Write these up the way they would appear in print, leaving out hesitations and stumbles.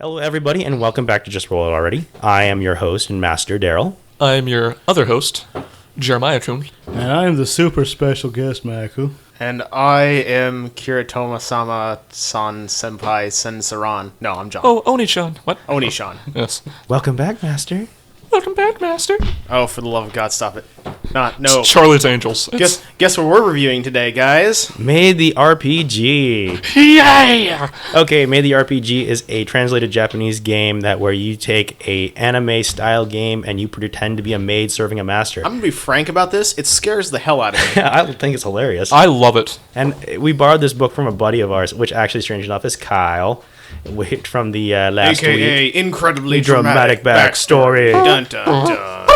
Hello, everybody, and welcome back to Just Roll It Already. I am your host and master, Daryl. I'm your other host, Jeremiah-kun. And I am the super special guest, Maku. And I am Kiritoma-sama San Senpai Sensaran. No, I'm John. Oh, Oni-chan. What? Oni-chan. Yes. Welcome back, master. Welcome back, Master. Oh, for the love of God, stop it. No. Charlie's Angels. Guess what we're reviewing today, guys? Maid the RPG. Yeah! Okay, Maid the RPG is a translated Japanese game where you take a anime-style game and you pretend to be a maid serving a master. I'm gonna be frank about this. It scares the hell out of me. I think it's hilarious. I love it. And we borrowed this book from a buddy of ours, which actually, strange enough, is Kyle, from the last AKA week. incredibly Dramatic backstory. Dun, dun, dun.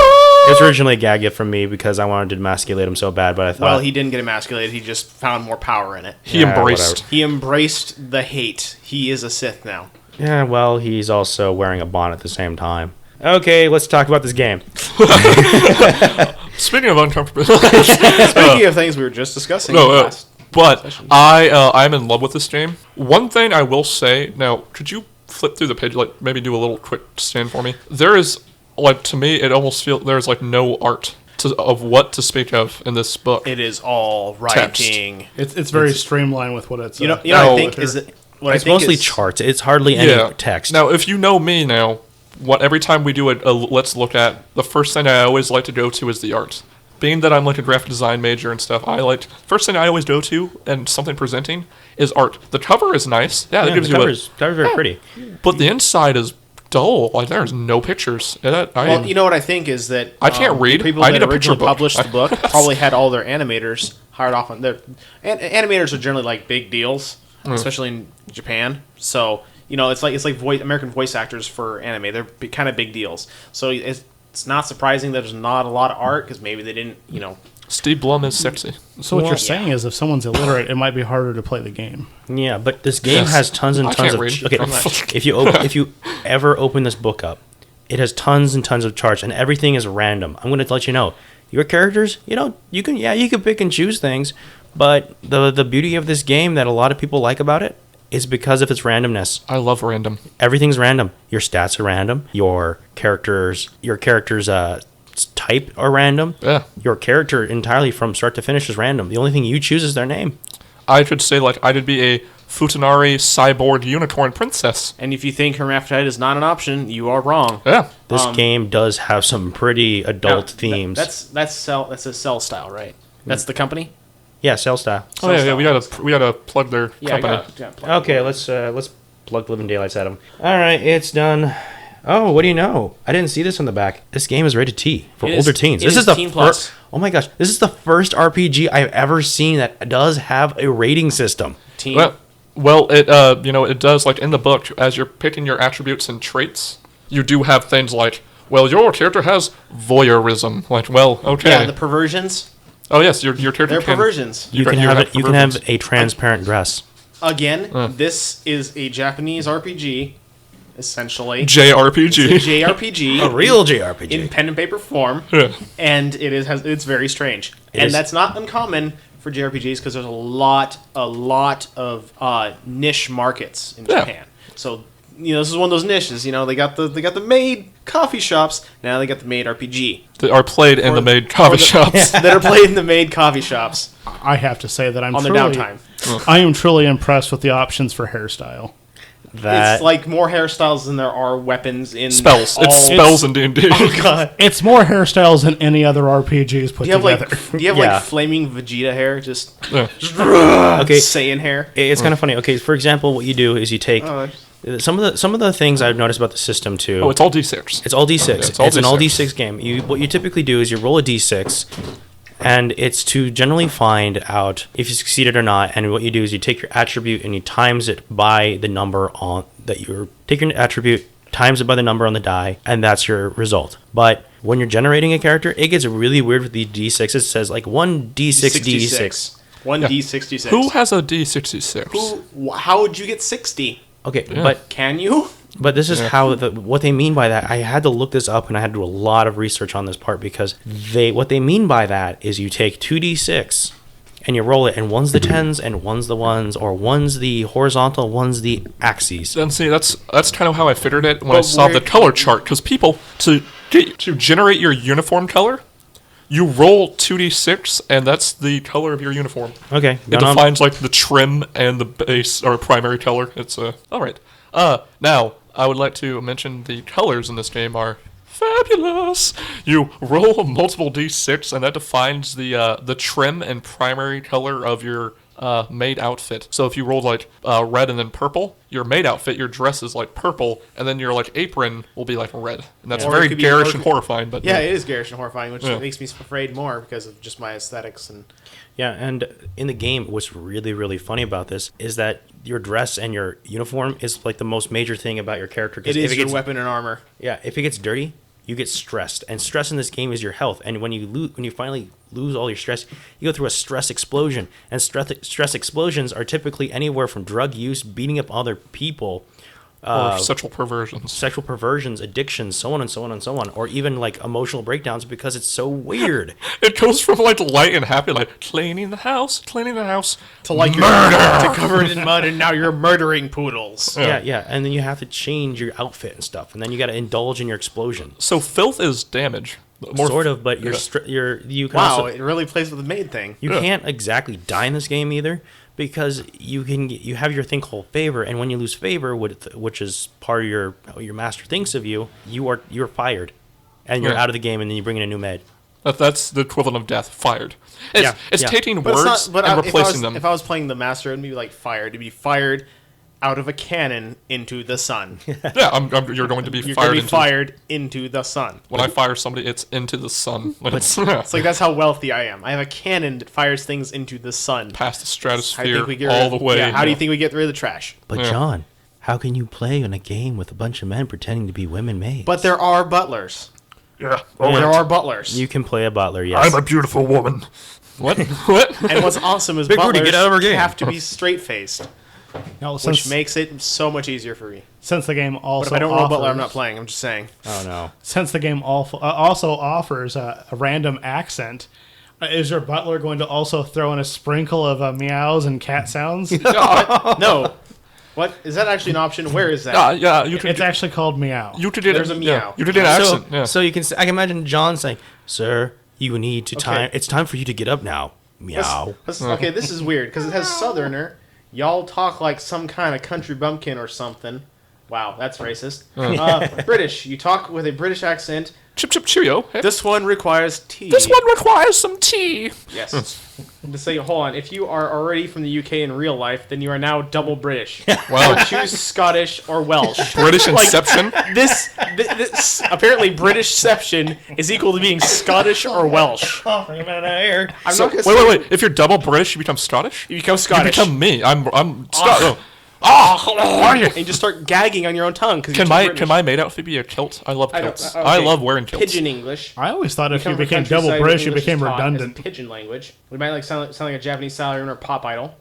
It was originally a gag gift from me because I wanted to emasculate him so bad, but I thought... Well, he didn't get emasculated. He just found more power in it. He embraced. Whatever. He embraced the hate. He is a Sith now. Yeah, well, he's also wearing a bonnet at the same time. Okay, let's talk about this game. Speaking of uncomfortable... Speaking of things we were just discussing. But I'm in love with this game. One thing I will say... Now, could you flip through the page, like maybe do a little quick scan for me? There is... Like, to me, it almost feels there's, like, no art of what to speak of in this book. It is all writing. It's very streamlined with what it's. You know what I think is that... It's mostly charts. It's hardly any text. Now, if you know me now, every time we do a let's look at, the first thing I always like to go to is the art. Being that I'm like a graphic design major and stuff, first thing I always go to and something presenting is art. The cover is nice. Yeah, it gives you cover's very pretty. But the inside is dull. Like, there's no pictures. Well, you know what I think is that I can't read. People I that need a picture originally book. Published the book probably had all their animators hired off on their. Animators are generally like big deals, especially in Japan. So it's like American voice actors for anime. They're kind of big deals. So it's not surprising that there's not a lot of art because maybe they didn't. Steve Blum is sexy. So what you're saying is, if someone's illiterate, it might be harder to play the game. Yeah, but this game has tons and tons of... Okay, if you ever open this book up, it has tons and tons of charts, and everything is random. I'm going to let you know. Your characters, you can pick and choose things, but the beauty of this game that a lot of people like about it is because of its randomness. I love random. Everything's random. Your stats are random. Your character's type are random. Yeah. Your character entirely from start to finish is random. The only thing you choose is their name. I could say, like, I could be a Futanari cyborg unicorn princess. And if you think hermaphrodite is not an option, you are wrong. Yeah. This game does have some pretty adult themes. That's a Cell Style, right? That's the company? Yeah, Cell Style. Oh yeah, we gotta plug their company. Okay, let's plug Living Daylights at them. All right, it's done. Oh, what do you know? I didn't see this on the back. This game is rated T for older teens. This is the Teen Plus. Oh my gosh, this is the first RPG I've ever seen that does have a rating system. Teen. Well, it does, like, in the book, as you're picking your attributes and traits, you do have things like, well, your character has voyeurism. Like, well, okay. Yeah, the perversions. Oh yes, your character. They're perversions. You can have a transparent dress. Again, this is a Japanese RPG. Essentially, JRPG. It's a JRPG, A real JRPG. in pen and paper form, and it's very strange. That's not uncommon for JRPGs because there's a lot of niche markets in Japan. So this is one of those niches. They got the maid coffee shops. Now they got the maid RPG. That are played in the maid coffee shops. That are played in the maid coffee shops I have to say that on their downtime. I am truly impressed with the options for hairstyle. It's like more hairstyles than there are weapons in Spells. It's spells in D&D. Oh god! It's more hairstyles than any other RPGs put together. Do you have like flaming Vegeta hair? Just Okay, Saiyan hair. It's kind of funny. Okay, for example, what you do is you take some of the things I've noticed about the system too. Oh, it's all D6. It's all D6. It's an all D6 game. What you typically do is you roll a D6, and it's to generally find out if you succeeded or not. And what you do is you take your attribute and you times it by the number take your attribute, times it by the number on the die, and that's your result. But when you're generating a character, it gets really weird with the D6. It says like 1d6d6. 1d66. Who has a D66? How would you get 60? Okay, but Can you? But this is how what they mean by that. I had to look this up, and I had to do a lot of research on this part because what they mean by that is you take 2d6 and you roll it, and one's the 10s and one's the 1s, or one's the horizontal, one's the axes. And see, that's kind of how I figured it when I saw the color chart. Because people, to generate your uniform color, you roll 2d6, and that's the color of your uniform. Okay. It defines like the trim and the base or primary color. It's all right. Now I would like to mention the colors in this game are fabulous. You roll multiple d6, and that defines the trim and primary color of your maid outfit. So if you rolled like red and then purple, your maid outfit, your dress is like purple, and then your like apron will be like red, and that's very garish and horrifying. But yeah, it is garish and horrifying, which makes me afraid more because of just my aesthetics and. Yeah, and in the game, what's really, really funny about this is that your dress and your uniform is like the most major thing about your character. It is your weapon and armor. Yeah, if it gets dirty, you get stressed, and stress in this game is your health. And when you finally lose all your stress, you go through a stress explosion. And stress explosions are typically anywhere from drug use, beating up other people, or sexual perversions, addictions, so on and so on and so on, or even like emotional breakdowns because it's so weird. It goes from like light and happy, like cleaning the house, to like murder, to covered in mud, and now you're murdering poodles. Yeah, and then you have to change your outfit and stuff, and then you got to indulge in your explosion. So filth is damage. Sort of, but you can also, it really plays with the maid thing. You can't exactly die in this game either, because you have your thing called favor, and when you lose favor, which is part of your master thinks of you, you're fired, and you're out of the game, and then you bring in a new maid. That's the equivalent of death. Fired. It's taking words and replacing them. If I was playing the master, it'd be like fired. It'd be fired out of a cannon into the sun. Yeah, you're going to be fired into the sun. When I fire somebody, it's into the sun. It's like that's how wealthy I am. I have a cannon that fires things into the sun. Past the stratosphere, all the way. Yeah, how do you think we get rid of the trash? But John, how can you play in a game with a bunch of men pretending to be women maids? But there are butlers. Yeah. There are butlers. You can play a butler, yes. I'm a beautiful woman. What? What? And what's awesome is butlers have to be straight-faced. Which makes it so much easier for me. Since the game also but if I don't roll butler, I'm not playing. I'm just saying. Oh, no. Since the game also offers a random accent, is your butler going to also throw in a sprinkle of meows and cat sounds? No. What? Is that actually an option? Where is that? Yeah. It's actually called meow. There's a meow. Yeah, you did an accent. Yeah. So I can imagine John saying, "Sir, you need to time. It's time for you to get up now." Meow. Okay, this is weird because it has Southerner. Y'all talk like some kind of country bumpkin or something. Wow, that's racist. British. You talk with a British accent. Chip, chip, cheerio. Hey. This one requires tea. This one requires some tea. Yes. To say, hold on. If you are already from the UK in real life, then you are now double British. Wow. So choose Scottish or Welsh. British Inception. This apparently Britishception is equal to being Scottish or Welsh. Wait. If you're double British, you become Scottish. You become Scottish. You become me. I'm Scottish. And you just start gagging on your own tongue. Can my maid outfit be a kilt? I love kilts. I love wearing kilts. Pidgin English. I always thought if you became double British, you became redundant. Pidgin language. We might sound like a Japanese salary or pop idol.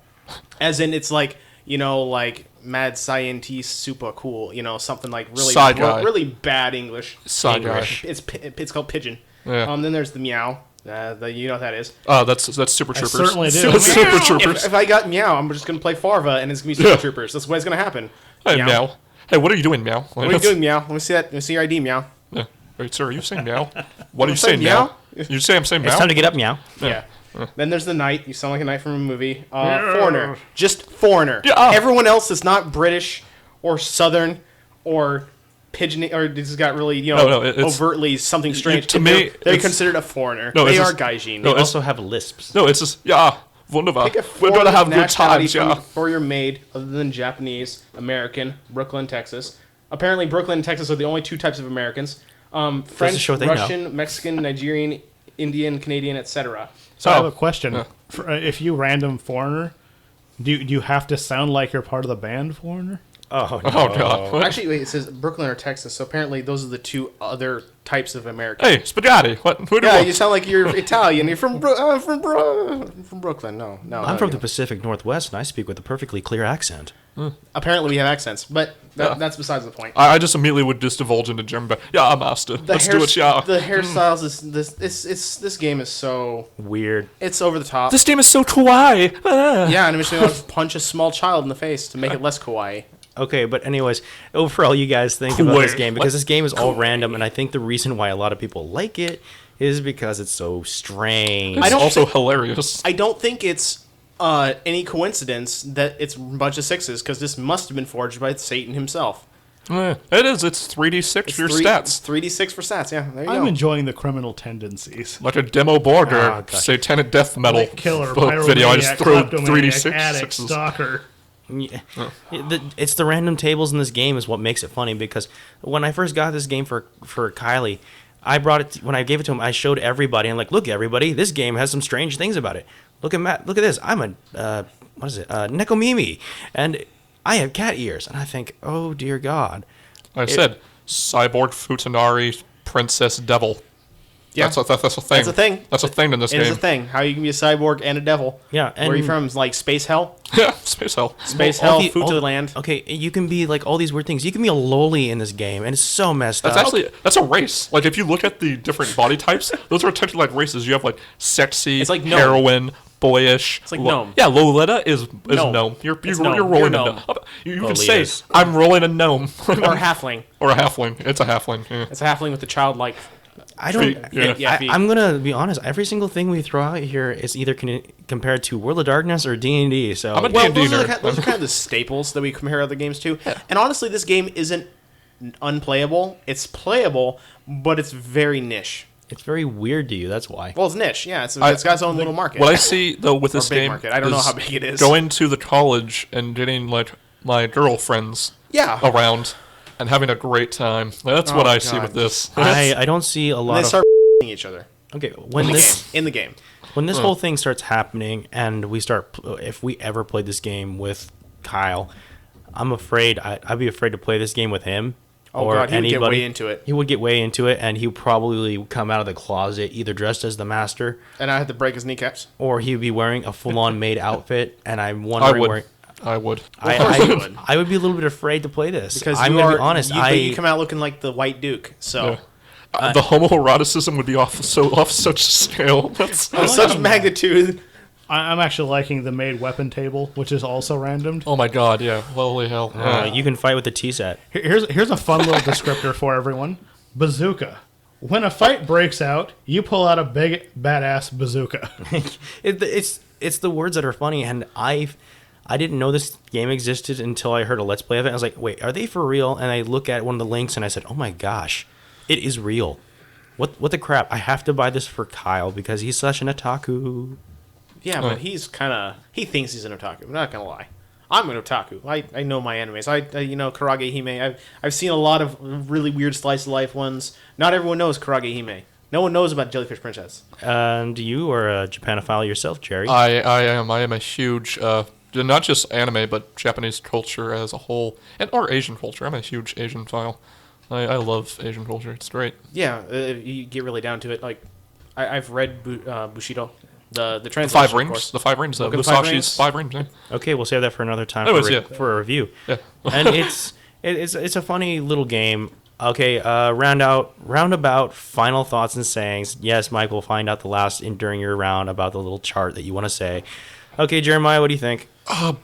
As in, it's like, like mad scientist, super cool. Something like really bad English. English. It's called Pidgin. Yeah. Then there's the meow. You know what that is? Oh, that's Super Troopers. I certainly do. Super Troopers. If I got meow, I'm just gonna play Farva, and it's gonna be Super Troopers. That's what's gonna happen. Hey, meow. Hey, what are you doing, meow? What are you doing, meow? Let me see that. Let me see your ID, meow. Yeah. Wait, sir, are you saying meow? What are you saying, meow? You say I'm saying meow? It's time to get up, meow. Yeah. Then there's the knight. You sound like a knight from a movie. Foreigner. Just foreigner. Yeah. Everyone else that's not British or Southern or Pigeon, or this has got really, overtly something strange. To me, they're considered a foreigner. No, they are Gaijin. They also have lisps. No, it's just, wunderbar. Pick a We're going to have good nationality times, for your maid, other than Japanese, American, Brooklyn, Texas. Apparently, Brooklyn and Texas are the only two types of Americans. French, Russian, Mexican, Nigerian, Indian, Canadian, etc. So I have a question. Yeah. If you random foreigner, do you have to sound like you're part of the band Foreigner? Oh, no. Oh, God. What? Actually, wait, it says Brooklyn or Texas, so apparently those are the two other types of Americans. Hey, spaghetti. What? Yeah, you sound like you're Italian. You're from Brooklyn. No. I'm from the Pacific Northwest, and I speak with a perfectly clear accent. Apparently, we have accents, but that's besides the point. I just immediately would just divulge into German, but yeah, master. Let's do it, yeah. The hairstyles is this game is so Weird. It's over the top. This game is so kawaii. Yeah, and eventually I'll punch a small child in the face to make it less kawaii. Okay, but anyways, overall, you guys think about this game because this game is all random, and I think the reason why a lot of people like it is because it's so strange. It's also hilarious. I don't think it's any coincidence that it's a bunch of sixes, because this must have been forged by Satan himself. It is. It's 3d6 for your stats. 3d6 for stats, yeah. There you I'm go. enjoying the criminal tendencies. Like a demo board or gosh. satanic death metal Like killer, video. I just pyromaniac, throw kleptomaniac, 3d6 addict, sixes. stalker. Yeah. It's the random tables in this game is what makes it funny, because when I first got this game for Kylie, I brought it when I gave it to him. I showed everybody. I'm like, look, everybody, this game has some strange things about it. Look at Matt. Look at this. I'm a what is it? Nekomimi, and I have cat ears. And I think, oh dear God. I said cyborg Futanari princess devil. Yeah. That's a thing. That's a thing. That's a thing in this It game. is a thing. How you can be a cyborg and a devil. Yeah. And Where are you from? Like Space Hell? Yeah, space hell. Space all Hell, the- all- Futaland. Okay, you can be like all these weird things. You can be a loli in this game, and it's so messed That's up. actually that's a race. Like if you look at the different body types, those are technically like races. You have like sexy, It's like gnome. heroine, boyish. It's like gnome. Yeah, Lolita is Gnome. gnome. You're It's gnome. rolling You're a gnome. gnome. You can say Lolitas. I'm rolling a gnome Or halfling. or a halfling. It's a halfling. Yeah. It's a halfling with a childlike. I don't. Yeah. I'm gonna be honest. Every single thing we throw out here is either compared to World of Darkness or D&D. So I'm a Well, D&D those are, nerd. those are kind of the staples that we compare other games to. And honestly, this game isn't unplayable. It's playable, but it's very niche. it's very weird to you. That's why. Well, it's niche. Yeah, it's got its own little market. What I see though with this big game, market. I don't know is how big it is. Going to the college and getting like my girlfriends Yeah. around and having a great time. That's what I see God. with this. I don't see a And lot they of. start each other Okay, when in the game. when this whole thing starts happening, and we start, if we ever played this game with Kyle, I'm afraid I'd be afraid to play this game with him. Oh or God, he would anybody. get way into it, He would get way into it, and he would probably come out of the closet either dressed as the master, and I had to break his kneecaps. or he would be wearing a full-on maid outfit. And I'm I wondering would. where. I would. course you would. I would be a little bit afraid to play this Because I'm you gonna are be honest. but you come out looking like the White Duke. So The homoeroticism would be off such scale. That's, of such magnitude. I'm actually liking the made weapon table, which is also randomed. oh my god, yeah. Holy hell. you can fight with the T-set. Here's a fun little descriptor for everyone. Bazooka. When a fight breaks out, you pull out a big badass bazooka. It's the words that are funny, and I didn't know this game existed until I heard a Let's Play of it. I was like, wait, are they for real? And I look at one of the links, and I said, oh my gosh, it is real. What the crap? I have to buy this for Kyle because he's such an otaku. Yeah, but he's he thinks he's an otaku. I'm not gonna lie. I'm an otaku. I know my animes. I Karage Hime. I've seen a lot of really weird slice of life ones. Not everyone knows Karage Hime. No one knows about Jellyfish Princess. And you are a Japanophile yourself, Jerry. I am a huge not just anime but Japanese culture as a whole or Asian culture. I'm a huge Asian file. I love Asian culture. It's great. Yeah, you get really down to it. Like I've read Bushido, the translation. Five of rings. course. The five rings. Look at the five Musashi's rings. five rings. Yeah. Okay, we'll save that for another time Anyways, yeah. for a review. Yeah. And it's a funny little game. Okay, roundabout final thoughts and sayings. Yes, Mike will find out the last during your round about the little chart that you want to say. Okay, Jeremiah, what do you think?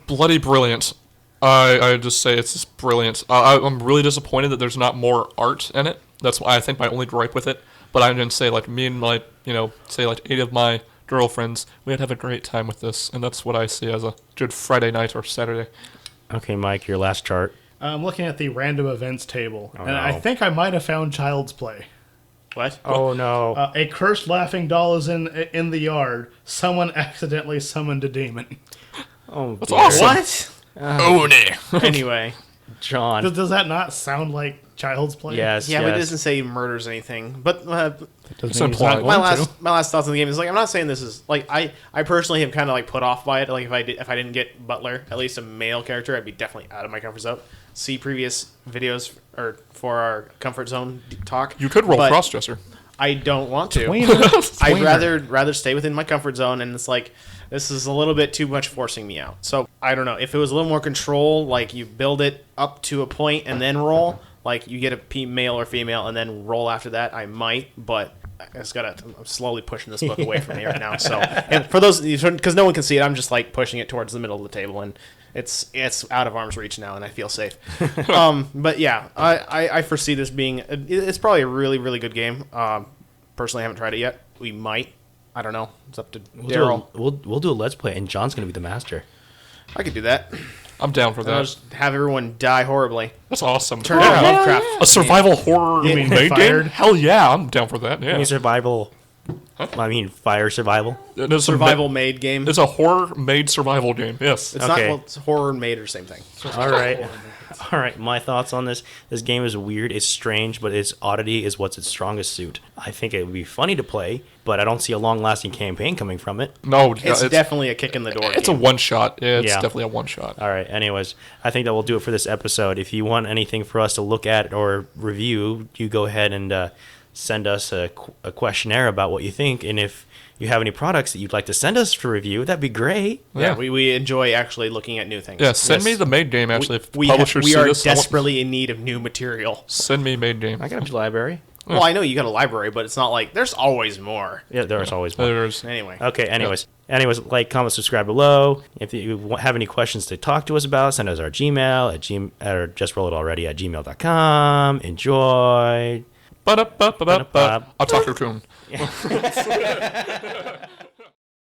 Bloody brilliant. I just say it's just brilliant. I'm really disappointed that there's not more art in it. That's I think my only gripe with it. But I'm gonna say like me and my say like 8 of my girlfriends, we'd have a great time with this, and that's what I see as a good Friday night or Saturday. Okay, Mike, your last chart. I'm looking at the random events table, and no. I think I might have found Child's Play. What? Oh no. A cursed laughing doll is in the yard. Someone accidentally summoned a demon. Oh, That's dear. awesome. What? Oni. Anyway. John. Does that not sound like Child's Play? Yes. Yeah, yes. but it doesn't say he murders anything. But Doesn't It's mean he's implied. not my going to. last thoughts on the game is like I'm not saying this is like I personally am kind of like put off by it. Like if I didn't get Butler, at least a male character, I'd be definitely out of my comfort zone. See previous videos or for our comfort zone talk. You could roll But crossdresser. I don't want to. Tweener. I'd rather stay within my comfort zone, and it's like this is a little bit too much forcing me out. So I don't know if it was a little more control, like you build it up to a point and then roll, like you get a male or female and then roll after that. I might, but I'm slowly pushing this book away from me right now. So, and for those, because no one can see it, I'm just like pushing it towards the middle of the table, and it's out of arm's reach now, and I feel safe. But yeah, I foresee this being it's probably a really, really good game. Personally, I haven't tried it yet. We might. I don't know. It's up to Daryl. We'll do a let's play, and John's gonna be the master. I could do that. I'm down for I'll that. just have everyone die horribly. That's awesome. Turn into Lovecraft. A survival horror You mean maid fired? game? Hell yeah, I'm down for that. Yeah. I mean survival. I mean fire survival. It is Survival made game. It's a horror made survival game. Yes. It's Okay. not well, it's horror and made or same thing. All right. All right, my thoughts on this. This game is weird, it's strange, but its oddity is what's its strongest suit. I think it would be funny to play, but I don't see a long-lasting campaign coming from it. No, It's definitely a kick in the door. It's a one shot. It's Yeah. definitely a one shot. All right, anyways, I think that will do it for this episode. If you want anything for us to look at or review, you go ahead and send us a questionnaire about what you think, and if you have any products that you'd like to send us for review, that'd be great. Yeah, we enjoy actually looking at new things. Yeah, send me the maid game actually. If We publishers see are this, desperately in need of new material. send me maid game. I got a library. Well, I know you got a library, but it's not like there's always more. Yeah, there's always one. There's Anyway. Okay, anyways, like, comment, subscribe below. If you have any questions to talk to us about, send us our Gmail or just roll it already at gmail.com. Enjoy. I'll talk to you soon.